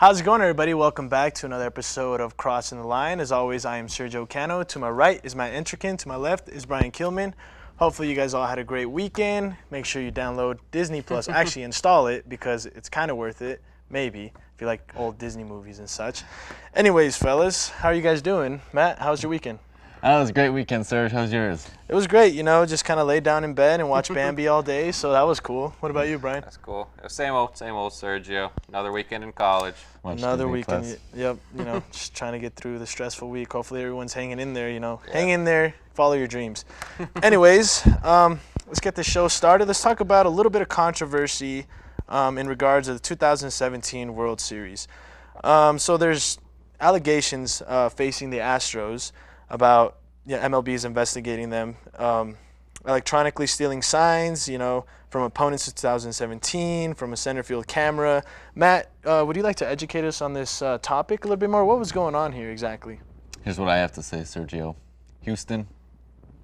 How's it going, everybody? Welcome back to another episode of Crossing the Line. As always, I am Sergio Cano. To my right is Matt Intrican. To my left is Brian Kilman. Hopefully you guys all had a great weekend. Make sure you download Disney Plus. Actually, install it because it's kind of worth it. Maybe, if you like old Disney movies and such. Anyways, fellas, how are you guys doing? Matt, how was your weekend? That was a great weekend, Serge. How's yours? It was great, just kind of laid down in bed and watched Bambi all day, so that was cool. What about you, Brian? That's cool. Same old Sergio. Another weekend in college. Another weekend. Yep, just trying to get through the stressful week. Hopefully everyone's hanging in there, Hang in there, follow your dreams. Anyways, let's get the show started. Let's talk about a little bit of controversy in regards to the 2017 World Series. So there's allegations facing the Astros about MLB is investigating them, electronically stealing signs, from opponents in 2017, from a center field camera. Matt, would you like to educate us on this topic a little bit more? What was going on here exactly? Here's what I have to say, Sergio. Houston,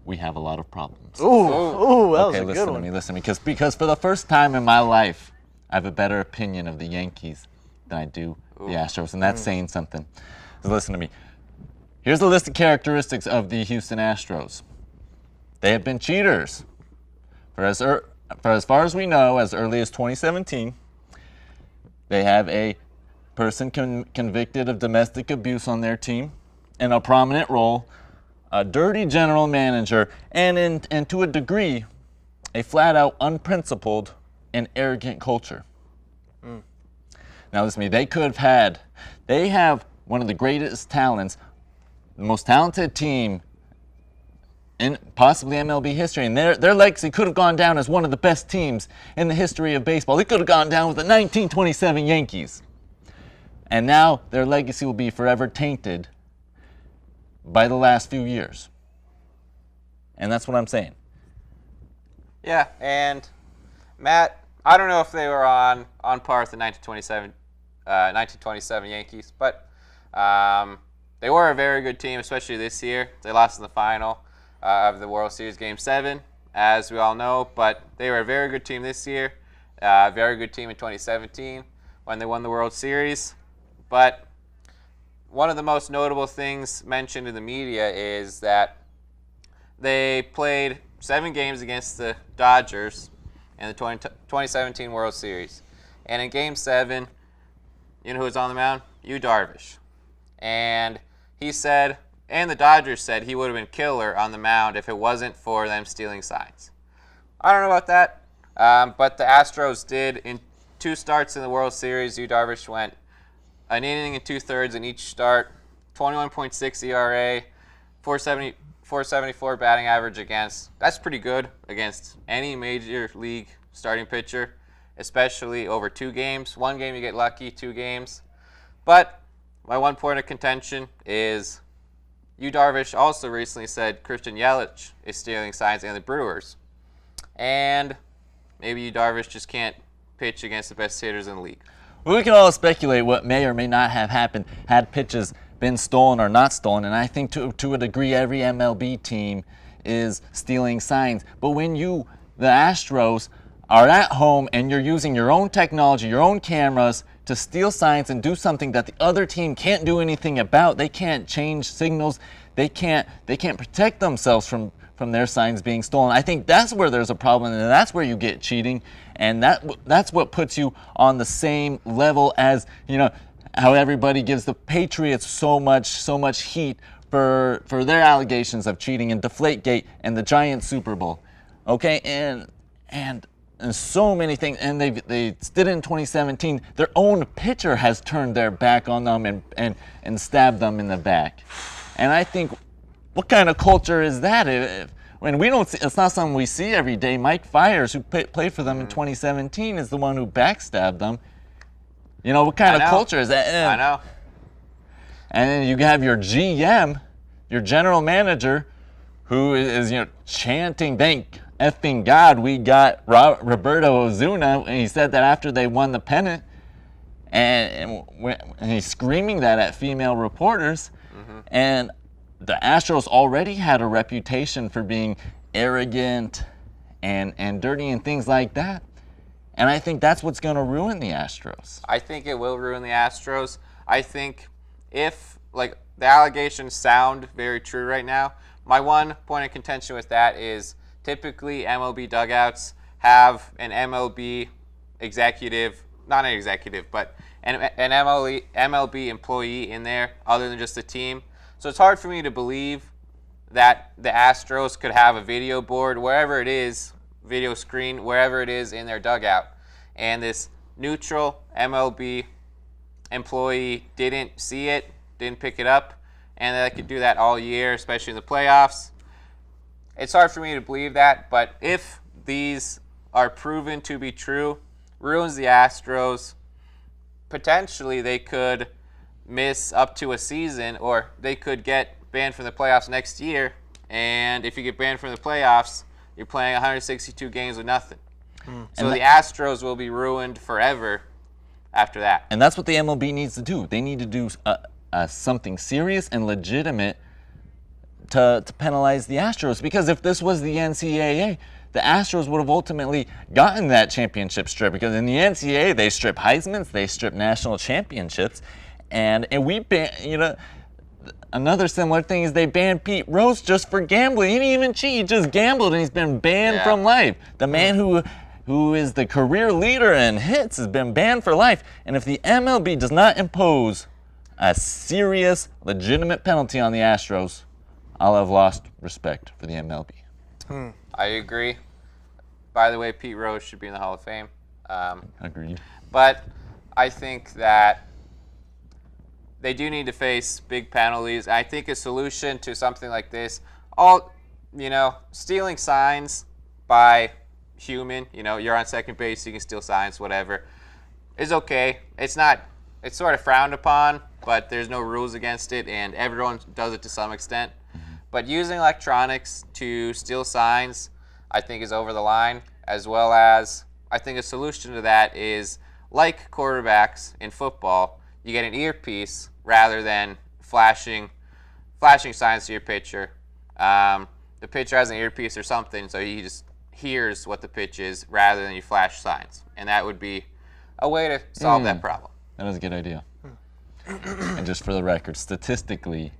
we have a lot of problems. Ooh, that was a good one. Listen to me, because for the first time in my life, I have a better opinion of the Yankees than I do the Astros, and that's saying something. So listen to me. Here's a list of characteristics of the Houston Astros. They have been cheaters. For as far as we know, as early as 2017, they have a person convicted of domestic abuse on their team in a prominent role, a dirty general manager, and to a degree, a flat-out unprincipled and arrogant culture. Now listen to me, they have one of the greatest talents, the most talented team in possibly MLB history, and their legacy could have gone down as one of the best teams in the history of baseball. They could have gone down with the 1927 Yankees. And now their legacy will be forever tainted by the last few years. And that's what I'm saying. Yeah, and Matt, I don't know if they were on par with the 1927 Yankees, but they were a very good team, especially this year. They lost in the final of the World Series Game 7, as we all know, but they were a very good team this year, a very good team in 2017 when they won the World Series. But one of the most notable things mentioned in the media is that they played 7 games against the Dodgers in the 2017 World Series. And in Game 7, you know who was on the mound? Darvish. And he said, and the Dodgers said, he would have been killer on the mound if it wasn't for them stealing signs. I don't know about that, but the Astros did. In 2 starts in the World Series, Darvish went an inning and 2/3 in each start, 21.6 ERA, 474 batting average against. That's pretty good against any major league starting pitcher, especially over 2 games. 1 game you get lucky, 2 games. But my one point of contention is Darvish also recently said Christian Yelich is stealing signs and the Brewers. And maybe Darvish just can't pitch against the best hitters in the league. Well, we can all speculate what may or may not have happened had pitches been stolen or not stolen, and I think to a degree every MLB team is stealing signs. But when the Astros, are at home and you're using your own technology, your own cameras, to steal signs and do something that the other team can't do anything about. They can't change signals. They can't protect themselves from their signs being stolen. I think that's where there's a problem, and that's where you get cheating, and that's what puts you on the same level as, how everybody gives the Patriots so much heat for their allegations of cheating and Deflategate and the Giants Super Bowl. Okay? And so many things, and they did it in 2017. Their own pitcher has turned their back on them and stabbed them in the back. And I think, what kind of culture is that? When we don't see, it's not something we see every day. Mike Fiers, who played for them in 2017, is the one who backstabbed them. What kind of culture is that? I know. And then you have your GM, your general manager, who is chanting, "Thank effing God we got Roberto Ozuna," and he said that after they won the pennant, and he's screaming that at female reporters. And the Astros already had a reputation for being arrogant and dirty and things like that. And I think that's what's going to ruin the Astros. I think it will ruin the Astros. I think if, like, the allegations sound very true right now, my one point of contention with that is typically MLB dugouts have an MLB executive, not an executive, but an MLB employee in there other than just the team. So it's hard for me to believe that the Astros could have a video board, wherever it is, video screen, wherever it is in their dugout, and this neutral MLB employee didn't see it, didn't pick it up, and they could do that all year, especially in the playoffs. It's hard for me to believe that, but if these are proven to be true, ruins the Astros, potentially they could miss up to a season, or they could get banned from the playoffs next year, and if you get banned from the playoffs, you're playing 162 games with nothing. So the Astros will be ruined forever after that. And that's what the MLB needs to do. They need to do something serious and legitimate to penalize the Astros. Because if this was the NCAA, the Astros would have ultimately gotten that championship strip. Because in the NCAA, they strip Heismans, they strip national championships, and we ban. Another similar thing is they banned Pete Rose just for gambling. He didn't even cheat; he just gambled, and he's been banned from life. The man who is the career leader in hits has been banned for life. And if the MLB does not impose a serious, legitimate penalty on the Astros, I'll have lost respect for the MLB. I agree. By the way, Pete Rose should be in the Hall of Fame. Agreed. But I think that they do need to face big penalties. I think a solution to something like this, stealing signs by human, you're on second base, you can steal signs, whatever, is okay. It's sort of frowned upon, but there's no rules against it, and everyone does it to some extent. But using electronics to steal signs, I think, is over the line, as well as I think a solution to that is, like quarterbacks in football, you get an earpiece rather than flashing signs to your pitcher. The pitcher has an earpiece or something, so he just hears what the pitch is rather than you flash signs. And that would be a way to solve that problem. That is a good idea. And just for the record, statistically,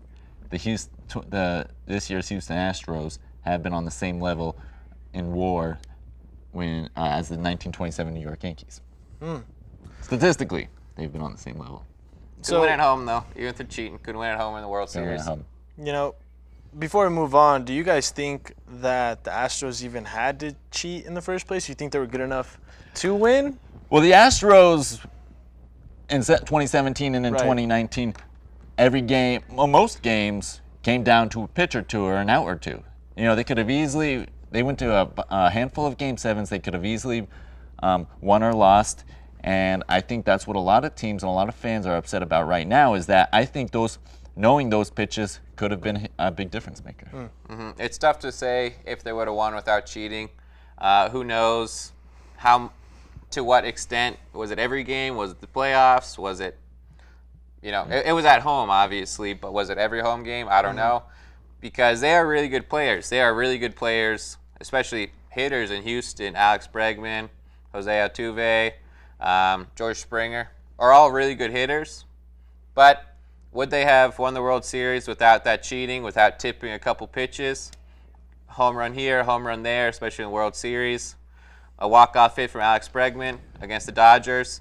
this year's Houston Astros have been on the same level in WAR as the 1927 New York Yankees. Statistically, they've been on the same level. Couldn't win at home, though. Even if they're cheating, couldn't win at home in the World Series. Before we move on, do you guys think that the Astros even had to cheat in the first place? You think they were good enough to win? Well, the Astros in 2017 and in 2019, every game, most games, came down to a pitch or two or an out or two. They could have easily, they went to a handful of Game 7s, they could have easily won or lost. And I think that's what a lot of teams and a lot of fans are upset about right now, is that I think knowing those pitches could have been a big difference maker. It's tough to say if they would have won without cheating. Who knows to what extent? Was it every game? Was it the playoffs? Was it, it was at home, obviously, but was it every home game? I don't know. Because they are really good players. They are really good players, especially hitters in Houston. Alex Bregman, Jose Altuve, George Springer are all really good hitters. But would they have won the World Series without that cheating, without tipping a couple pitches? Home run here, home run there, especially in the World Series. A walk-off hit from Alex Bregman against the Dodgers.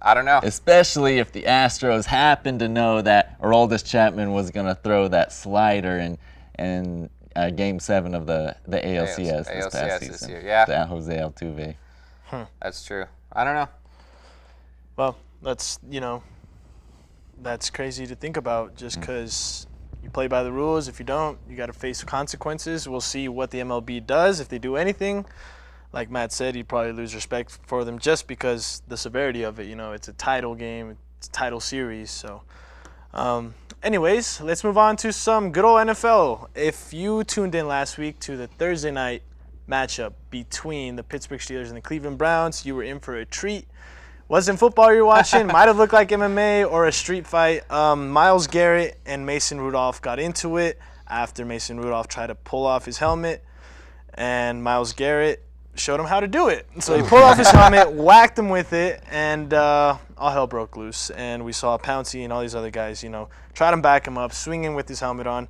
I don't know. Especially if the Astros happened to know that Aroldis Chapman was going to throw that slider in Game 7 of the ALCS this past season. This year, yeah. To Jose Altuve. That's true. I don't know. Well, that's crazy to think about, just because you play by the rules. If you don't, you got to face consequences. We'll see what the MLB does. If they do anything, like Matt said, you'd probably lose respect for them just because the severity of it. It's a title game, it's a title series. So, anyways, let's move on to some good old NFL. If you tuned in last week to the Thursday night matchup between the Pittsburgh Steelers and the Cleveland Browns, you were in for a treat. Wasn't football you were watching, might have looked like MMA or a street fight. Myles Garrett and Mason Rudolph got into it after Mason Rudolph tried to pull off his helmet, and Myles Garrett showed him how to do it. So he pulled off his helmet, whacked him with it, and all hell broke loose. And we saw Pouncey and all these other guys, try to back him up, swinging with his helmet on.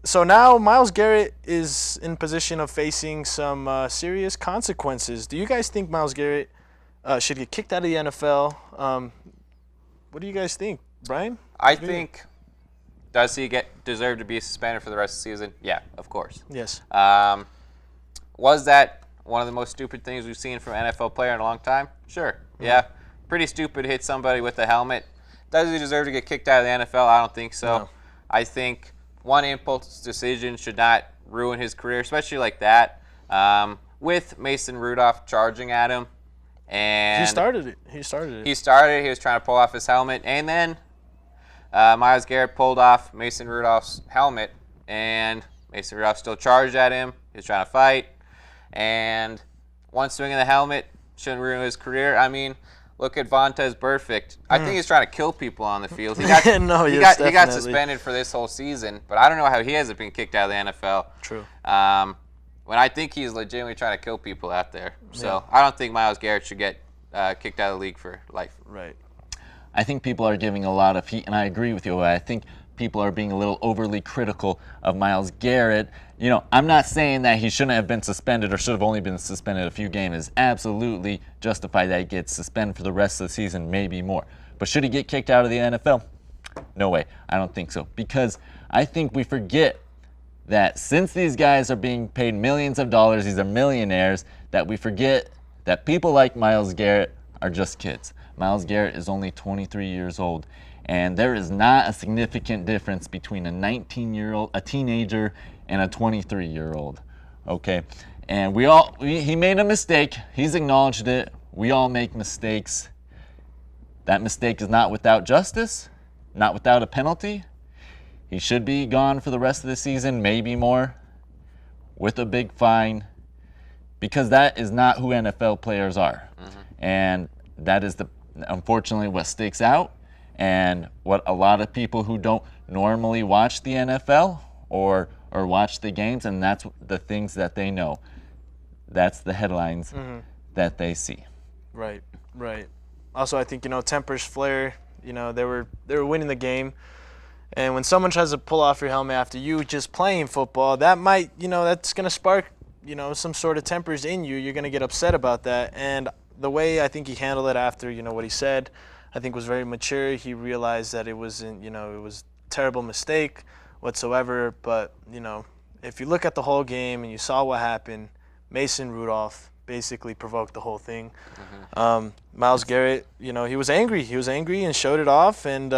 So now Myles Garrett is in position of facing some serious consequences. Do you guys think Myles Garrett should get kicked out of the NFL? What do you guys think, Brian? I think, does he deserve to be suspended for the rest of the season? Yeah, of course. Yes. Was that one of the most stupid things we've seen from an NFL player in a long time? Sure. Yeah. Pretty stupid to hit somebody with a helmet. Does he deserve to get kicked out of the NFL? I don't think so. No. I think one impulse decision should not ruin his career, especially like that. With Mason Rudolph charging at him. And he started it. He was trying to pull off his helmet. And then Myles Garrett pulled off Mason Rudolph's helmet. And Mason Rudolph still charged at him. He was trying to fight. And one swing of the helmet shouldn't ruin his career. I mean, look at Vontaze Burfict. I think he's trying to kill people on the field. He got, he got suspended for this whole season, but I don't know how he hasn't been kicked out of the NFL. True. When I think he's legitimately trying to kill people out there. So I don't think Myles Garrett should get kicked out of the league for life. Right. I think people are giving a lot of heat, and I agree with you. I think people are being a little overly critical of Myles Garrett. I'm not saying that he shouldn't have been suspended or should have only been suspended a few games. It's absolutely justified that he gets suspended for the rest of the season, maybe more. But should he get kicked out of the NFL? No way. I don't think so. Because I think we forget that since these guys are being paid millions of dollars, these are millionaires, that we forget that people like Myles Garrett are just kids. Myles Garrett is only 23 years old. And there is not a significant difference between a 19-year-old, a teenager, and a 23-year-old. Okay? And he made a mistake. He's acknowledged it. We all make mistakes. That mistake is not without justice, not without a penalty. He should be gone for the rest of the season, maybe more, with a big fine, because that is not who NFL players are. And that is, unfortunately, what sticks out. And what a lot of people who don't normally watch the NFL or watch the games, and that's the things that they know. That's the headlines that they see. Right. Also, I think, tempers flare. They were winning the game. And when someone tries to pull off your helmet after you just playing football, that might, that's going to spark, some sort of tempers in you. You're going to get upset about that. And the way I think he handled it after, what he said, I think was very mature. He realized that it wasn't, it was a terrible mistake whatsoever. But, if you look at the whole game and you saw what happened, Mason Rudolph basically provoked the whole thing. Myles Garrett, he was angry. He was angry and showed it off. And,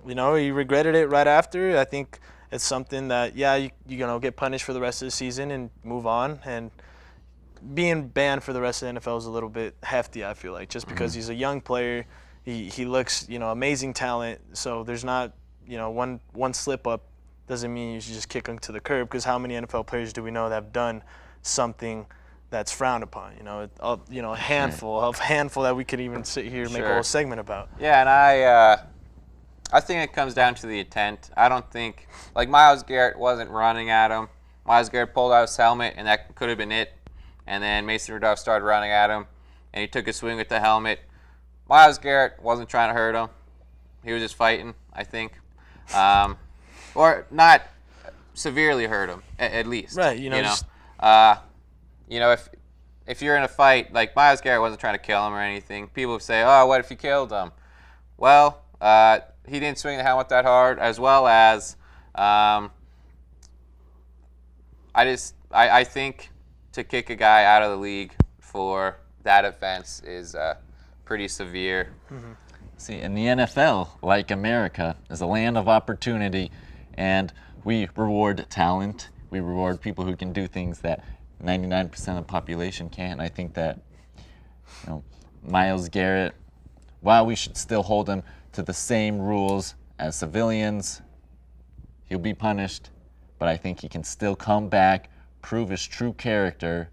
he regretted it right after. I think it's something that, you get punished for the rest of the season and move on. And being banned for the rest of the NFL is a little bit hefty, I feel like, just because he's a young player. He looks, amazing talent. So there's not, one slip up doesn't mean you should just kick him to the curb, because how many NFL players do we know that have done something that's frowned upon? A handful that we could even sit here and make a whole segment about. Yeah, and I think it comes down to the intent. I don't think, Myles Garrett wasn't running at him. Myles Garrett pulled out his helmet, and that could have been it. And then Mason Rudolph started running at him, and he took a swing with the helmet. Myles Garrett wasn't trying to hurt him. He was just fighting, I think. Or not severely hurt him, at least. Right, if you're in a fight, Myles Garrett wasn't trying to kill him or anything. People say, oh, what if you killed him? Well, he didn't swing the helmet that hard, as well as I think to kick a guy out of the league for that offense is pretty severe. See, in the NFL, like America, is a land of opportunity, and we reward talent. We reward people who can do things that 99% of the population can't. I think that, Myles Garrett, while we should still hold him to the same rules as civilians, he'll be punished, but I think he can still come back, prove his true character,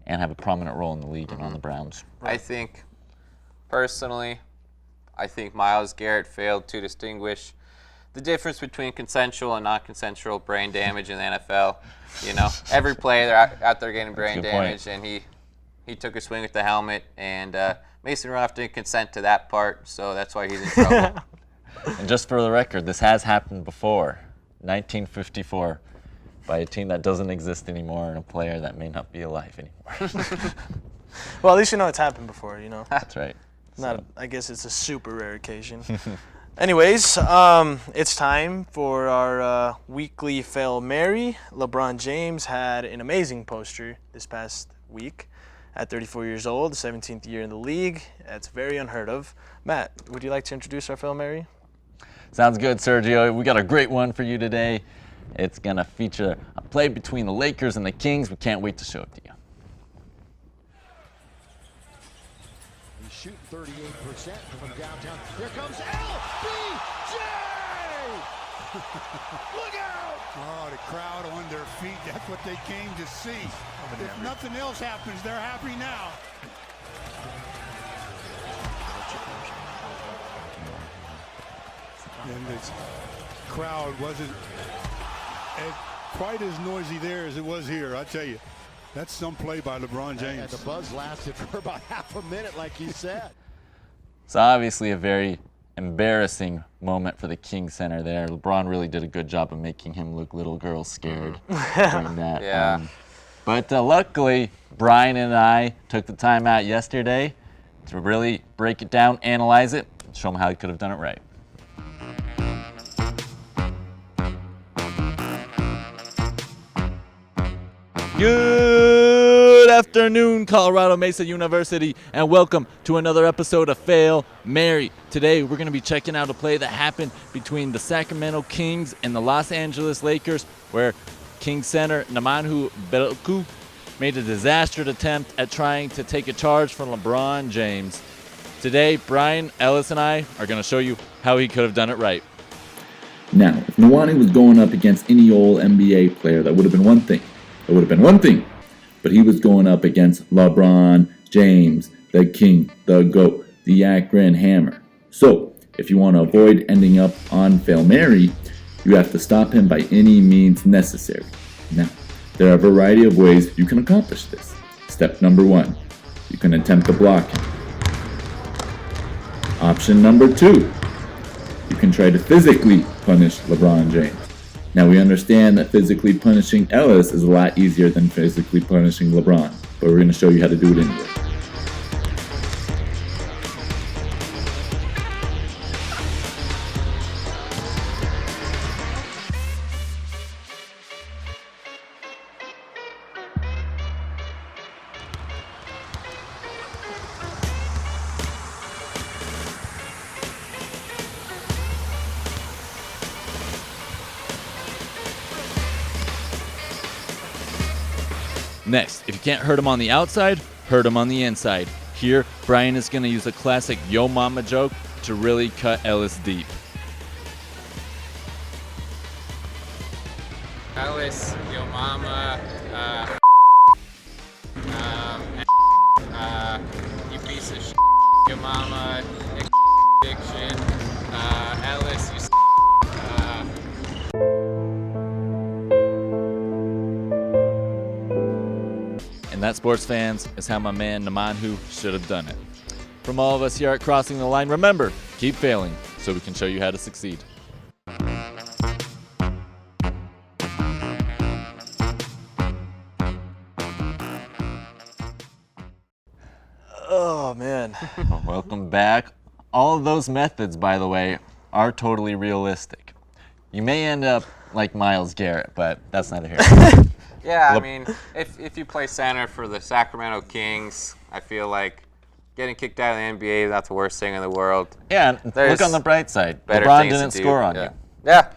and have a prominent role in the league and on the Browns. I think, personally, Myles Garrett failed to distinguish the difference between consensual and non-consensual brain damage in the NFL. You know, every player they're out there getting brain damage, and he took a swing with the helmet, and Mason Rudolph didn't consent to that part, so that's why he's in trouble. And just for the record, this has happened before, 1954, by a team that doesn't exist anymore and a player that may not be alive anymore. Well, at least you know it's happened before, you know. That's right. I guess it's a super rare occasion. Anyways, it's time for our weekly Fail Mary. LeBron James had an amazing poster this past week at 34 years old, 17th year in the league. That's very unheard of. Matt, would you like to introduce our Fail Mary? Sounds good, Sergio. We got a great one for you today. It's going to feature a play between the Lakers and the Kings. We can't wait to show it to you. He's shooting 38% from downtown. Here comes LBJ! Look out! Oh, the crowd on their feet. That's what they came to see. If nothing else happens, they're happy now. And the crowd wasn't quite as noisy there as it was here, I tell you. That's some play by LeBron James. And the buzz lasted for about half a minute, like you said. It's obviously a very embarrassing moment for the King Center there. LeBron really did a good job of making him look little girl scared during that. Yeah. But luckily, Brian and I took the time out yesterday to really break it down, analyze it, and show him how he could have done it right. Good afternoon, Colorado Mesa University, and welcome to another episode of Fail Mary. Today, we're going to be checking out a play that happened between the Sacramento Kings and the Los Angeles Lakers, where King center Namanhu Belku made a disastrous attempt at trying to take a charge from LeBron James. Today, Brian, Ellis, and I are going to show you how he could have done it right. Now, if Nwani was going up against any old NBA player, that would have been one thing. But he was going up against LeBron James, the King, the GOAT, the Akron Hammer. So, if you want to avoid ending up on Fail Mary, you have to stop him by any means necessary. Now, there are a variety of ways you can accomplish this. Step number 1, you can attempt to block him. Option number 2, you can try to physically punish LeBron James. Now, we understand that physically punishing Ellis is a lot easier than physically punishing LeBron, but we're going to show you how to do it anyway. Next, if you can't hurt him on the outside, hurt him on the inside. Here, Brian is going to use a classic Yo Mama joke to really cut Ellis deep. Ellis, yo mama, you piece of shit, your mama, addiction, Ellis, you And that, sports fans, is how my man Namanhu should have done it. From all of us here at Crossing the Line, remember, keep failing so we can show you how to succeed. Oh, man. Welcome back. All of those methods, by the way, are totally realistic. You may end up like Myles Garrett, but that's neither here nor there. Yeah, I mean, if you play center for the Sacramento Kings, I feel like getting kicked out of the NBA is not the worst thing in the world. Yeah, There's look on the bright side. Better LeBron things didn't to do. score on Yeah. you. Yeah,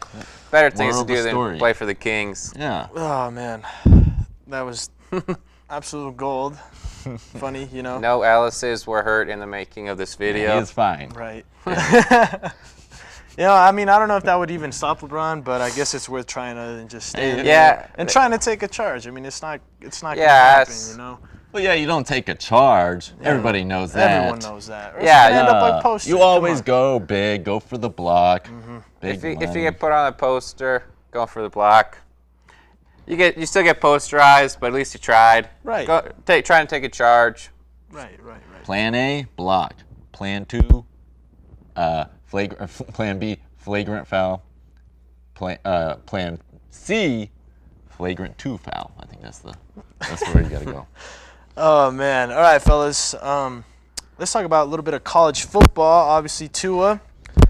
better things Moral to of do the than story. play for the Kings. Yeah. Oh, man. That was absolute gold. Funny, you know? No Ellises were hurt in the making of this video. He is fine. Right. You know, I mean, I don't know if that would even stop LeBron, but I guess it's worth trying to just stay there Yeah. and trying to take a charge. I mean, it's not gonna Yeah, happen, you know. But yeah, you don't take a charge. Everybody knows that. Everyone knows that. Or Yeah, it's gonna end up like poster. You always go big, go for the block. Big If you money. get put on a poster, going for the block, you still get posterized, but at least you tried. Right. Trying to take a charge. Right. Plan A, block. Plan 2, Plan B, flagrant foul. Plan C, flagrant 2 foul. I think that's where you gotta go. Oh man! All right, fellas. Let's talk about a little bit of college football. Obviously, Tua,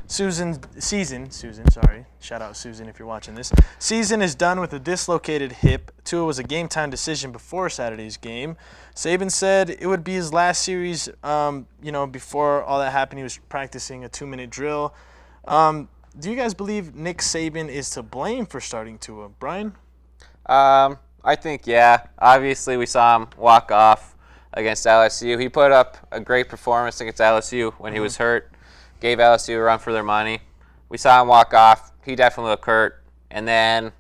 Susan. Sorry, shout out Susan if you're watching this. Season is done with a dislocated hip. Tua was a game time decision before Saturday's game. Saban said it would be his last series. Before all that happened, he was practicing a 2-minute drill. Do you guys believe Nick Saban is to blame for starting Tua, Brian? I think, yeah. Obviously, we saw him walk off against LSU. He put up a great performance against LSU when he was hurt. Gave LSU a run for their money. We saw him walk off. He definitely looked hurt. And then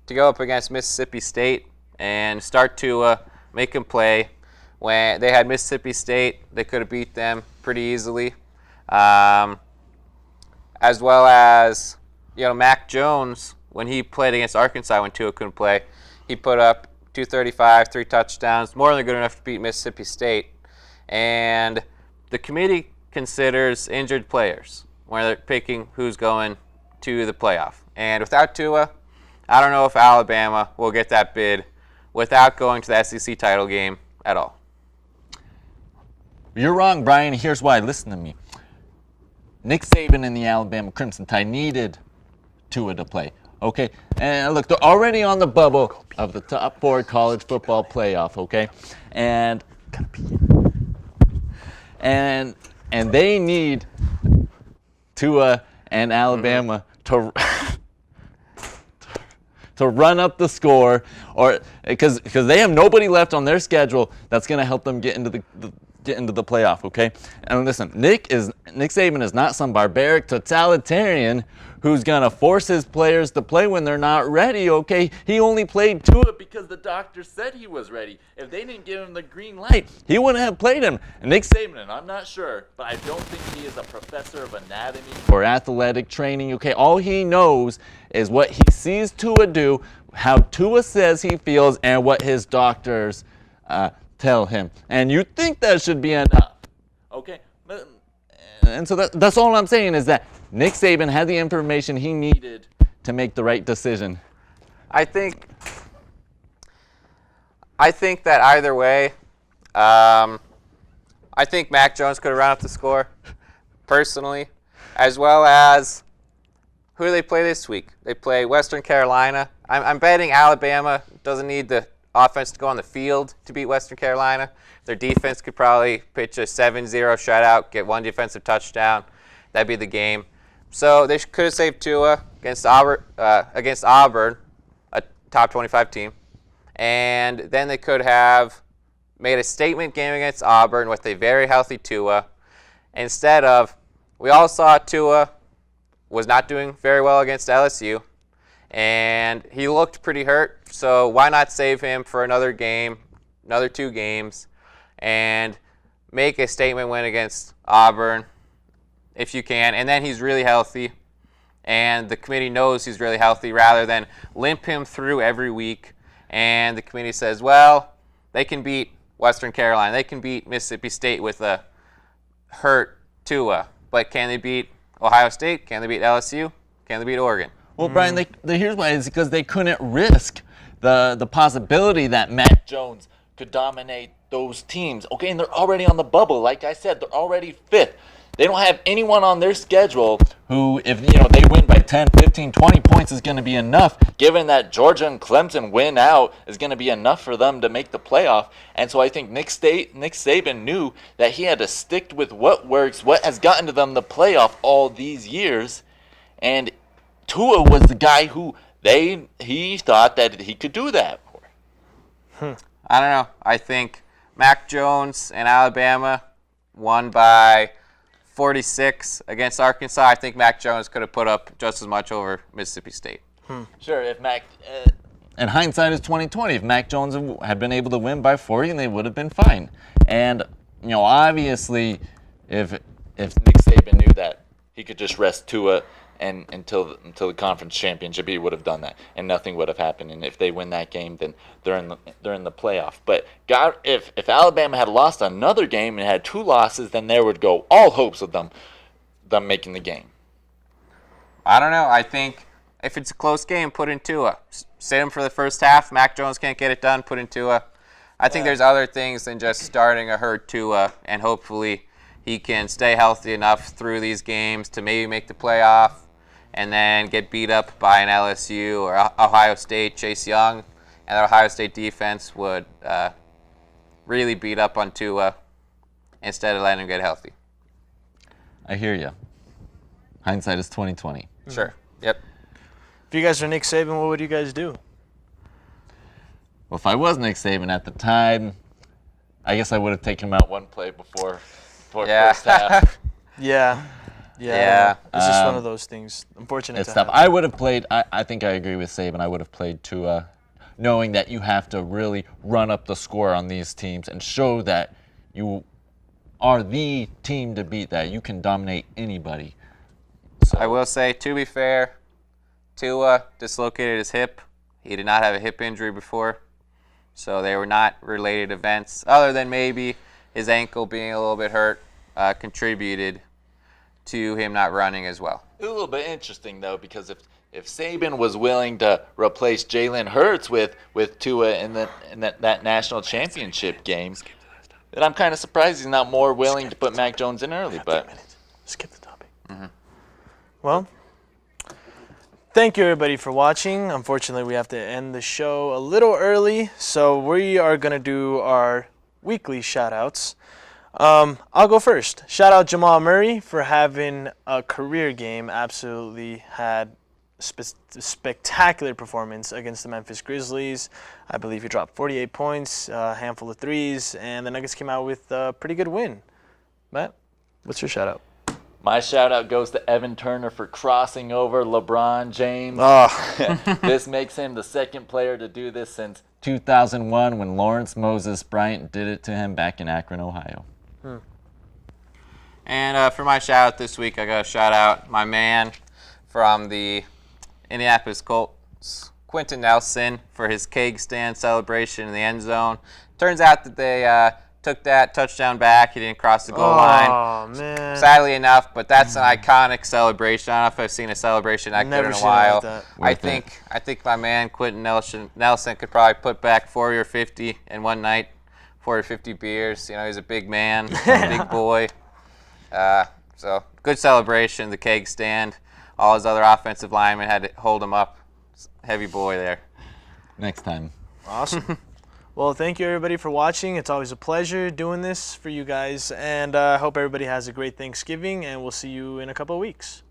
to go up against Mississippi State and start to make him play. When they had Mississippi State, they could have beat them pretty easily. As well as, Mac Jones, when he played against Arkansas when Tua couldn't play, he put up 235, 3 touchdowns, more than good enough to beat Mississippi State. And the committee considers injured players when they're picking who's going to the playoff. And without Tua, I don't know if Alabama will get that bid without going to the SEC title game at all. You're wrong, Brian. Here's why. Listen to me. Nick Saban and the Alabama Crimson Tide needed Tua to play. Okay, and look, they're already on the bubble of the top 4 college football playoff. Okay, and they need Tua and Alabama to run up the score, or because they have nobody left on their schedule that's going to help them get into the playoff, okay? And listen, Nick Saban is not some barbaric totalitarian who's going to force his players to play when they're not ready, okay? He only played Tua because the doctor said he was ready. If they didn't give him the green light, he wouldn't have played him. And Nick Saban, and I'm not sure, but I don't think he is a professor of anatomy or athletic training, okay? All he knows is what he sees Tua do, how Tua says he feels, and what his doctors tell him. And you think that should be enough, okay? And so that's all I'm saying is that Nick Saban had the information he needed to make the right decision. I think that either way, I think Mac Jones could have run up the score, personally, as well as who do they play this week? They play Western Carolina. I'm betting Alabama doesn't need the offense to go on the field to beat Western Carolina. Their defense could probably pitch a 7-0 shutout, get 1 defensive touchdown. That'd be the game. So they could have saved Tua against Auburn, a top 25 team. And then they could have made a statement game against Auburn with a very healthy Tua. Instead of, we all saw Tua was not doing very well against LSU. And he looked pretty hurt, so why not save him for another game, another 2 games, and make a statement win against Auburn if you can. And then he's really healthy, and the committee knows he's really healthy rather than limp him through every week. And the committee says, well, they can beat Western Carolina. They can beat Mississippi State with a hurt Tua. But can they beat Ohio State? Can they beat LSU? Can they beat Oregon? Well, Brian, here's why. It's because they couldn't risk the possibility that Mac Jones could dominate those teams. Okay, and they're already on the bubble. Like I said, they're already 5th. They don't have anyone on their schedule who, if they win by 10, 15, 20 points is going to be enough, given that Georgia and Clemson win out is going to be enough for them to make the playoff. And so I think Nick Saban knew that he had to stick with what works, what has gotten to them the playoff all these years. And Tua was the guy who he thought that he could do that for. I don't know. I think Mac Jones and Alabama won by 46 against Arkansas. I think Mac Jones could have put up just as much over Mississippi State. Sure, if Mac, And hindsight is 2020. If Mac Jones had been able to win by 40, they would have been fine. And obviously, if Nick Saban knew that he could just rest Tua and until the conference championship, he would have done that, and nothing would have happened. And if they win that game, then they're in the playoff. But God, if Alabama had lost another game and had 2 losses, then there would go all hopes of them making the game. I don't know. I think if it's a close game, put in Tua. Sit him for the first half. Mac Jones can't get it done. Put in Tua. I think there's other things than just starting a hurt Tua, and hopefully he can stay healthy enough through these games to maybe make the playoff and then get beat up by an LSU or Ohio State, Chase Young, and the Ohio State defense would really beat up on Tua instead of letting him get healthy. I hear you. Hindsight is 2020. Sure. Yep. If you guys are Nick Saban, what would you guys do? Well, if I was Nick Saban at the time, I guess I would have taken him out one play before first half. Yeah. It's just one of those things. Unfortunate. It's tough. I would have played. I think I agree with Saban. I would have played Tua, knowing that you have to really run up the score on these teams and show that you are the team to beat. That you can dominate anybody. So. I will say, to be fair, Tua dislocated his hip. He did not have a hip injury before, so they were not related events. Other than maybe his ankle being a little bit hurt, contributed to him not running as well. It's a little bit interesting though, because if Saban was willing to replace Jalen Hurts with Tua in that national championship game, then I'm kind of surprised he's not more willing to put Mac Jones in early. But skip the topic. Well, thank you everybody for watching. Unfortunately, we have to end the show a little early, so we are gonna do our weekly shout-outs. I'll go first. Shout out Jamal Murray for having a career game. Absolutely had spectacular performance against the Memphis Grizzlies. I believe he dropped 48 points, a handful of threes, and the Nuggets came out with a pretty good win. Matt, what's your shout out? my shout out goes to Evan Turner for crossing over LeBron James. This makes him the second player to do this since 2001 when Lawrence Moses Bryant did it to him back in Akron, Ohio. And for my shout out this week, I got to shout out my man from the Indianapolis Colts, Quentin Nelson, for his keg stand celebration in the end zone. Turns out that they took that touchdown back. He didn't cross the goal line. Oh, man. Sadly enough, but that's an iconic celebration. I don't know if I've seen a celebration that good in a while. I think my man Quentin Nelson could probably put back 40 or 50 in one night, 40 or 50 beers. You know, he's a big man, big boy. So good celebration, the keg stand. All his other offensive linemen had to hold him up. Heavy boy there. Next time. Awesome. Well, thank you everybody for watching. It's always a pleasure doing this for you guys, and I hope everybody has a great Thanksgiving, and we'll see you in a couple of weeks.